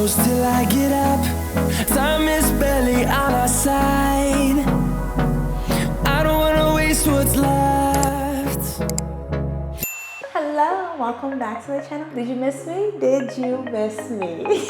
close till I get up. Time is barely on our side. I don't wanna waste what's left. Hello, welcome back to the channel. Did you miss me? Did you miss me?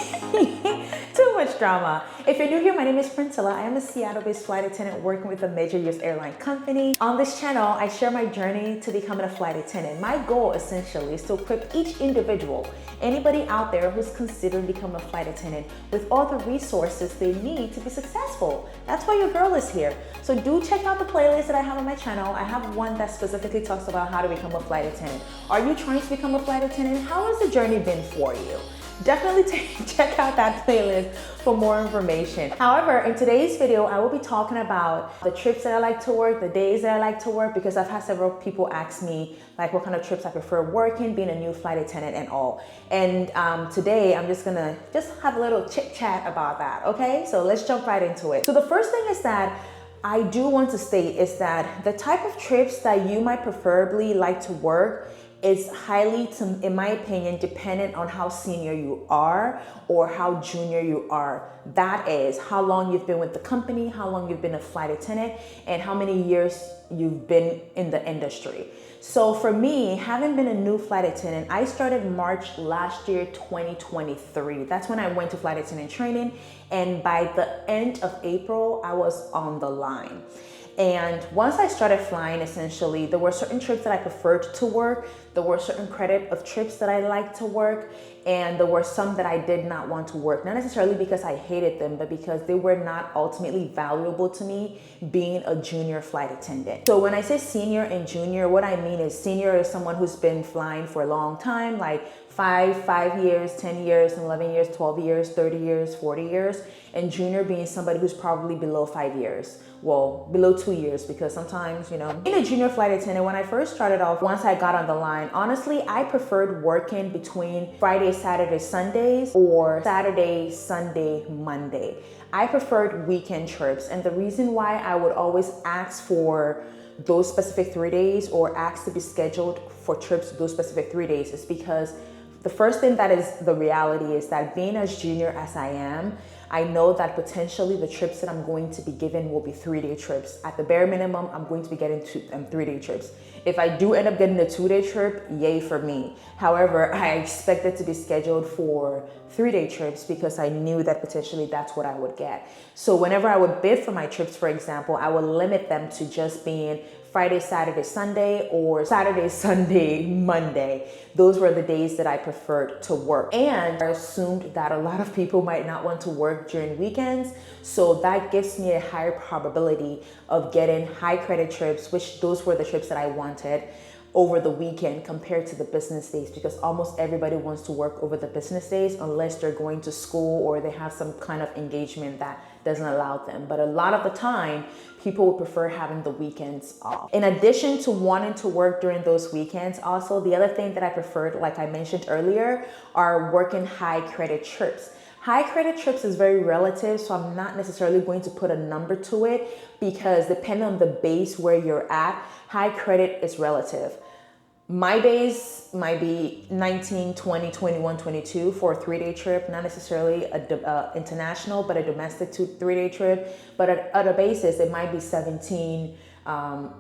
Too much drama. If you're new here, my name is Priscilla. I am a Seattle-based flight attendant working with a major US airline company. On this channel, I share my journey to becoming a flight attendant. My goal essentially is to equip each individual, anybody out there who's considering becoming a flight attendant, with all the resources they need to be successful. That's why your girl is here. So do check out the playlist that I have on my channel. I have one that specifically talks about how to become a flight attendant. Are you trying to become a flight attendant? How has the journey been for you? Definitely check out that playlist for more information. However, in today's video, I will be talking about the trips that I like to work, the days that I like to work, because I've had several people ask me like what kind of trips I prefer working, being a new flight attendant and all. And today I'm just gonna have a little chit chat about that, okay? So let's jump right into it. So the first thing is that I do want to state is that the type of trips that you might preferably like to work is highly, in my opinion, dependent on how senior you are or how junior you are. That is how long you've been with the company, how long you've been a flight attendant, and how many years you've been in the industry. So for me, having been a new flight attendant, I started March last year, 2023. That's when I went to flight attendant training. And by the end of April, I was on the line. And once I started flying, essentially, there were certain trips that I preferred to work. There were certain credit of trips that I liked to work. And there were some that I did not want to work. Not necessarily because I hated them, but because they were not ultimately valuable to me being a junior flight attendant. So when I say senior and junior, what I mean is senior is someone who's been flying for a long time, like 5 years, 10 years, 11 years, 12 years, 30 years, 40 years. And junior being somebody who's probably below 5 years. Well, below 2 years, because sometimes, you know, being a junior flight attendant, when I first started off, once I got on the line, honestly, I preferred working between Friday, Saturday, Sundays, or Saturday, Sunday, Monday. I preferred weekend trips. And the reason why I would always ask for those specific 3 days or ask to be scheduled for trips those specific 3 days is because the first thing that is the reality is that being as junior as I am, I know that potentially the trips that I'm going to be given will be 3-day trips. At the bare minimum, I'm going to be getting 3-day trips. If I do end up getting a 2-day trip, yay for me. However, I expect it to be scheduled for 3-day trips because I knew that potentially that's what I would get. So whenever I would bid for my trips, for example, I would limit them to just being Friday, Saturday, Sunday, or Saturday, Sunday, Monday. Those were the days that I preferred to work. And I assumed that a lot of people might not want to work during weekends. So that gives me a higher probability of getting high credit trips, which those were the trips that I wanted over the weekend compared to the business days, because almost everybody wants to work over the business days unless they're going to school or they have some kind of engagement that doesn't allow them. But a lot of the time, people would prefer having the weekends off. In addition to wanting to work during those weekends, also the other thing that I preferred, like I mentioned earlier, are working high credit trips. High credit trips is very relative, so I'm not necessarily going to put a number to it because depending on the base where you're at, high credit is relative. My base might be 19, 20, 21, 22 for a 3-day trip, not necessarily a international, but a domestic 3-day trip. But at other bases, it might be 17,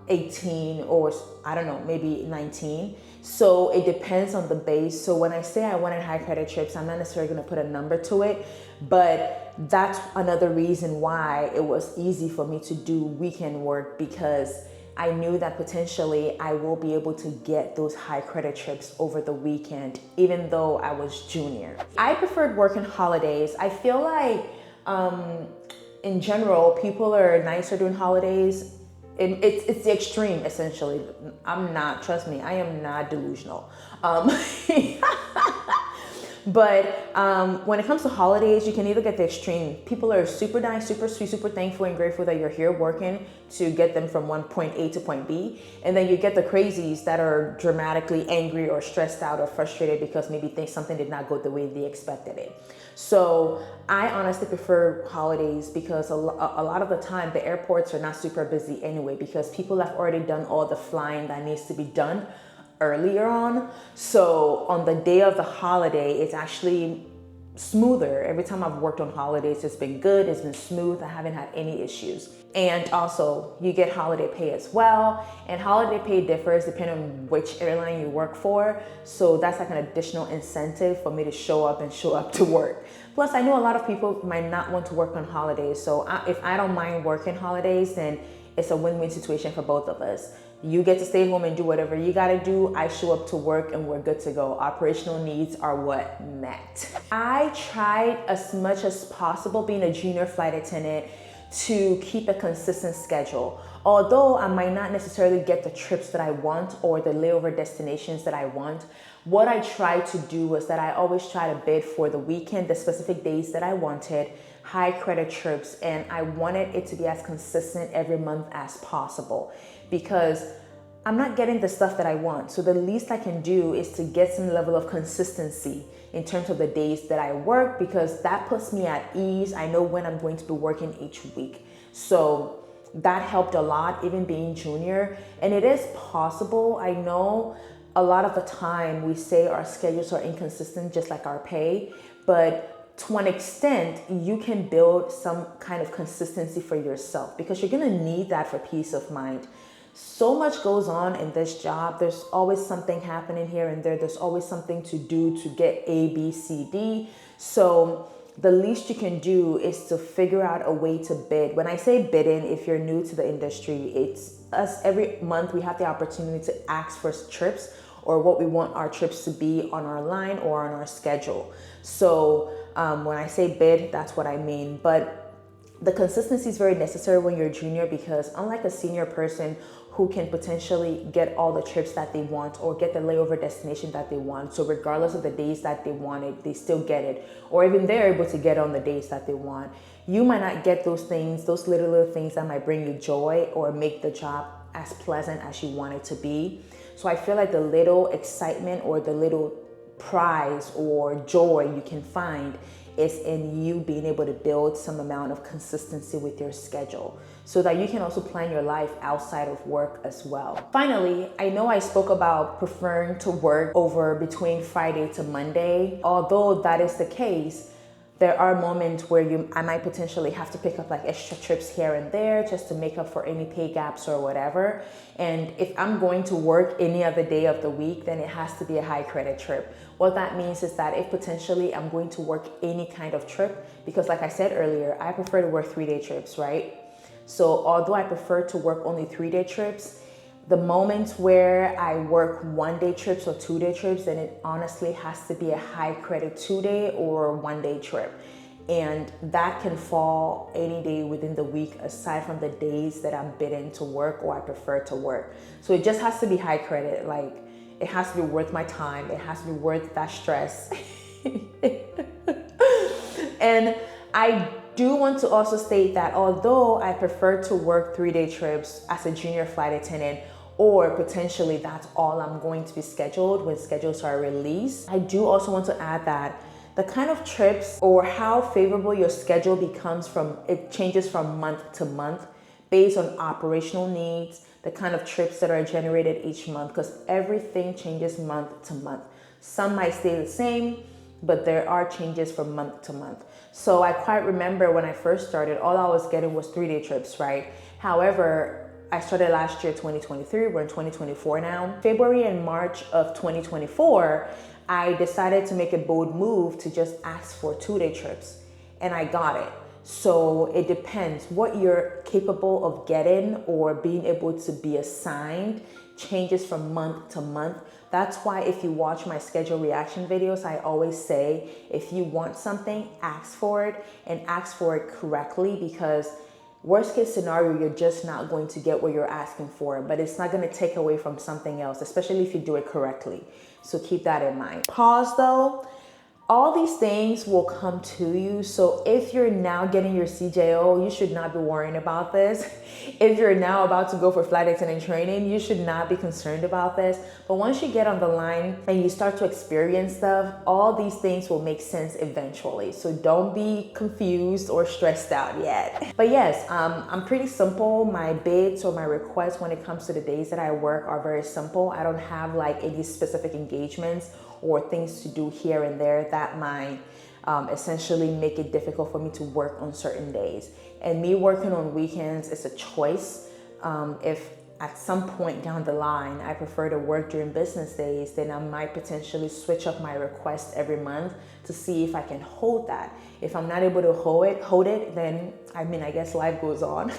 18, or I don't know, maybe 19. So it depends on the base. So when I say I wanted high credit trips, I'm not necessarily going to put a number to it, but that's another reason why it was easy for me to do weekend work, because I knew that potentially I will be able to get those high credit trips over the weekend, even though I was junior. I preferred working holidays. I feel like in general, people are nicer during holidays. It's the extreme, essentially. Trust me, I am not delusional. But when it comes to holidays, you can either get the extreme. People are super nice, super sweet, super thankful and grateful that you're here working to get them from one point A to point B. And then you get the crazies that are dramatically angry or stressed out or frustrated because maybe something did not go the way they expected it. So I honestly prefer holidays because a lot of the time the airports are not super busy anyway, because people have already done all the flying that needs to be done earlier on. So on the day of the holiday, it's actually smoother. Every time I've worked on holidays, it's been good, it's been smooth, I haven't had any issues. And also, you get holiday pay as well. And holiday pay differs depending on which airline you work for. So that's like an additional incentive for me to show up to work. Plus, I know a lot of people might not want to work on holidays. So if I don't mind working holidays, then it's a win-win situation for both of us. You get to stay home and do whatever you gotta do. I show up to work and we're good to go. Operational needs are what met. I tried as much as possible being a junior flight attendant to keep a consistent schedule. Although I might not necessarily get the trips that I want or the layover destinations that I want, what I tried to do was that I always try to bid for the weekend, the specific days that I wanted, high credit trips, and I wanted it to be as consistent every month as possible because I'm not getting the stuff that I want. So the least I can do is to get some level of consistency in terms of the days that I work, because that puts me at ease. I know when I'm going to be working each week. So that helped a lot, even being junior. And it is possible. I know a lot of the time we say our schedules are inconsistent, just like our pay, but to an extent, you can build some kind of consistency for yourself because you're gonna need that for peace of mind. So much goes on in this job. There's always something happening here and there. There's always something to do to get A, B, C, D. So the least you can do is to figure out a way to bid. When I say bidding, if you're new to the industry, it's us every month we have the opportunity to ask for trips or what we want our trips to be on our line or on our schedule. So when I say bid, that's what I mean. But the consistency is very necessary when you're a junior because unlike a senior person who can potentially get all the trips that they want or get the layover destination that they want, so regardless of the days that they want it, they still get it, or even they're able to get on the days that they want, you might not get those things, those little things that might bring you joy or make the job as pleasant as you want it to be. So I feel like the little excitement or the little prize or joy you can find is in you being able to build some amount of consistency with your schedule so that you can also plan your life outside of work as well. Finally, I know I spoke about preferring to work over between Friday to Monday. Although that is the case, there are moments where I might potentially have to pick up like extra trips here and there just to make up for any pay gaps or whatever. And if I'm going to work any other day of the week, then it has to be a high credit trip. What that means is that if potentially I'm going to work any kind of trip, because like I said earlier, I prefer to work 3-day trips, right? So although I prefer to work only 3-day trips, the moments where I work 1-day trips or 2-day trips, then it honestly has to be a high credit 2-day or 1-day trip. And that can fall any day within the week aside from the days that I'm bidden to work or I prefer to work. So it just has to be high credit. Like it has to be worth my time. It has to be worth that stress. And I do want to also state that although I prefer to work 3-day trips as a junior flight attendant, or potentially that's all I'm going to be scheduled when schedules are released, I do also want to add that the kind of trips or how favorable your schedule becomes it changes from month to month based on operational needs, the kind of trips that are generated each month, because everything changes month to month. Some might stay the same, but there are changes from month to month. So I quite remember when I first started, all I was getting was 3-day trips, right? However, I started last year, 2023, we're in 2024 now. February and March of 2024, I decided to make a bold move to just ask for 2-day trips, and I got it. So it depends what you're capable of getting or being able to be assigned changes from month to month. That's why if you watch my schedule reaction videos, I always say, if you want something, ask for it and ask for it correctly, because worst case scenario, you're just not going to get what you're asking for, but it's not going to take away from something else, especially if you do it correctly. So keep that in mind. Pause though. All these things will come to you. So if you're now getting your CJO, you should not be worrying about this. If you're now about to go for flight attendant training, you should not be concerned about this. But once you get on the line and you start to experience stuff, all these things will make sense eventually. So don't be confused or stressed out yet. But yes, I'm pretty simple. My bids or my requests when it comes to the days that I work are very simple. I don't have like any specific engagements or things to do here and there that my essentially make it difficult for me to work on certain days. And me working on weekends is a choice. If at some point down the line I prefer to work during business days, then I might potentially switch up my request every month to see if I can hold that. If I'm not able to hold it, then I guess life goes on.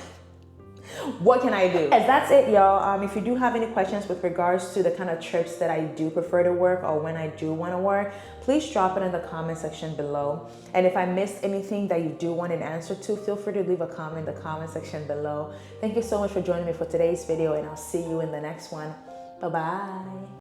What can I do? Yes, that's it, y'all. If you do have any questions with regards to the kind of trips that I do prefer to work or when I do want to work, please drop it in the comment section below. And if I missed anything that you do want an answer to, feel free to leave a comment in the comment section below. Thank you so much for joining me for today's video, and I'll see you in the next one. Bye-bye.